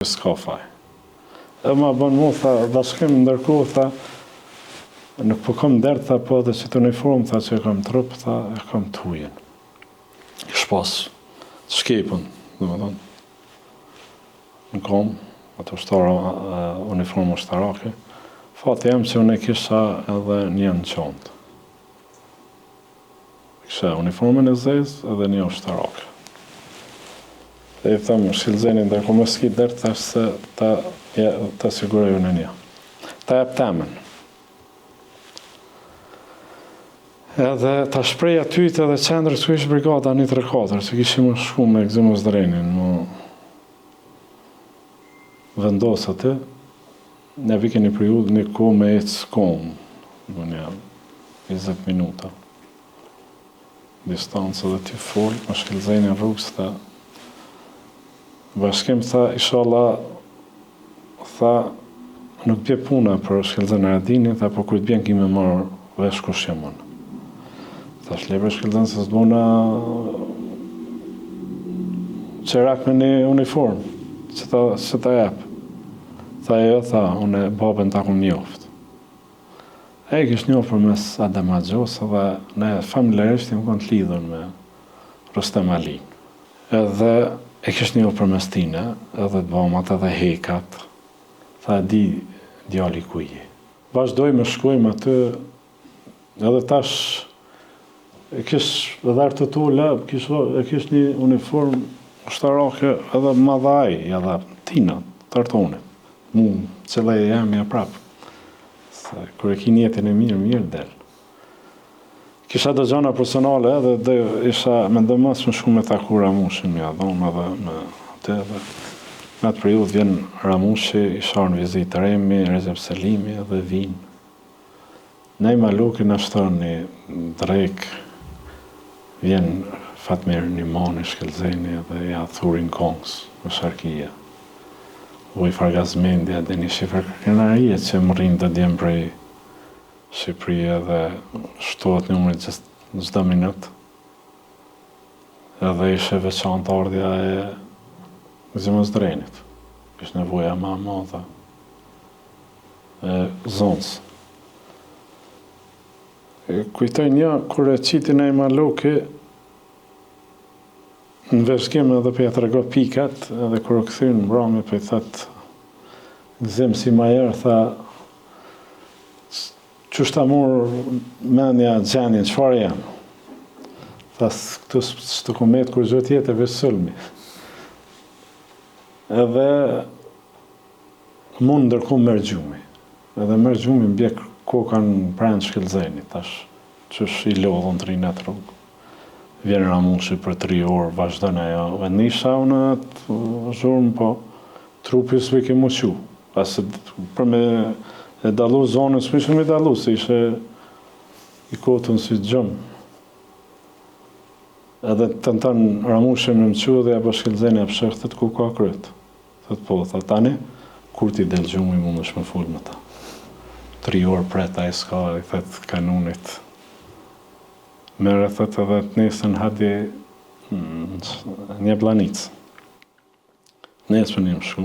S'ka faj. E ma bën mu, tha, bashkim ndërkohë, tha, nuk po kam derë, tha, po dhe që të uniform, tha, që e kam trup, tha, e kam të hujen. Shpas, shkepën, dhe me thonë, në kom, ato uniformë ushtarake, fati jam që unë e kisha edhe një në qontë. Kisha uniformën e zezë edhe një ushtarake. Dhe i thëmë, shkilzeni, ndërko më s'ki dërë, thash se ta siguroj unë një. Ta jep temen. Edhe ta shprej atyjt edhe qendrës ku ishë brigada 134, që kishim më shku me Gëzim Ozdrenin, më vendos aty, ne vike një periudhë një ko me ecë konë, më një 20 minuta. Distancë dhe ty folë, më shkilzeni në rrugës, tha, bashkim, tha, inshallah, tha, nuk bje puna për shkilzën e Radini, tha, po kujt bjen kime marrë vesh kush jam unë. Tha, shlepe shkilzën se s'bona qerak me një uniform, që ta jep. Tha, jo, tha, unë babën ta kum njoft. E kish njoft për mes Adem Axhos, dhe ne familjarisht jam kënë të lidhën me Rustem Alin. Edhe e kish njoft për mes tine, edhe të bamat edhe hekat, tha, di djali ku je. Vazhdoj me shkojmë aty, edhe tash, e kish edhe artë të tolla, e kish një uniform ushtarake edhe madhaj, edhe tina, të artonit. Mu, cëla e jam ja prapë. Kër e ki njetin e mirë del. Kisha dhe gjana personale edhe isha me ndëmas më shku me taku Ramushin, ja dhonë edhe me të edhe. Me atë periudhë vjen Ramushi, isha në vizitë Remi, Recep Selimi edhe vinë. Nej Maluki në shtonë një drek, vjen Fatmir Nimani, Shkelzeni edhe ja thurin Kongs, në Sharkia. Uj Fargazmendja dhe një shifër kërkenarije që më rinë të djemë prej Shqipëria dhe shtohet numërit në çdo minutë. Edhe ishe veçantë ardhja e Gëzim Ozdrenit. Ishte nevoja ma madhe e zonës. Kujtoj një, kur e qiti nej Maluki, në veshkim edhe për ja të rego pikat, edhe kur o këthyn mbrami për i thët Gëzim si majer, tha, qështë ta morë menja gjenjen, qëfar jam? Tha, këtu së të kumet kur gjët jetë e vësëllmi. Edhe mund ndërku mërë gjumi. Edhe mërë gjumi mbje kokan pranë Shkelzenit, tash, qësh i lodhën të rinë atë rrugë. Vjen Ramushi për 3 orë, vazhdojnë ajo. E nisha unë atë zhurmë, po trupi s've ke muqu. Pasë për me e dalu zonën, s'mishë me dalu, se ishe i kotën si gjëmë. Edhe të nëtanë Ramushi me mëqu dhe ja për Shkelzeni e pëshëhtet ku ka krytë. Thëtë po, thë tani, kur ti del gjumi mu më shme full me ta. 3 orë preta i s'ka, i thëtë kanunit. Mere thëtë edhe të nesën hadi një blanicë. Nesë për një më shku.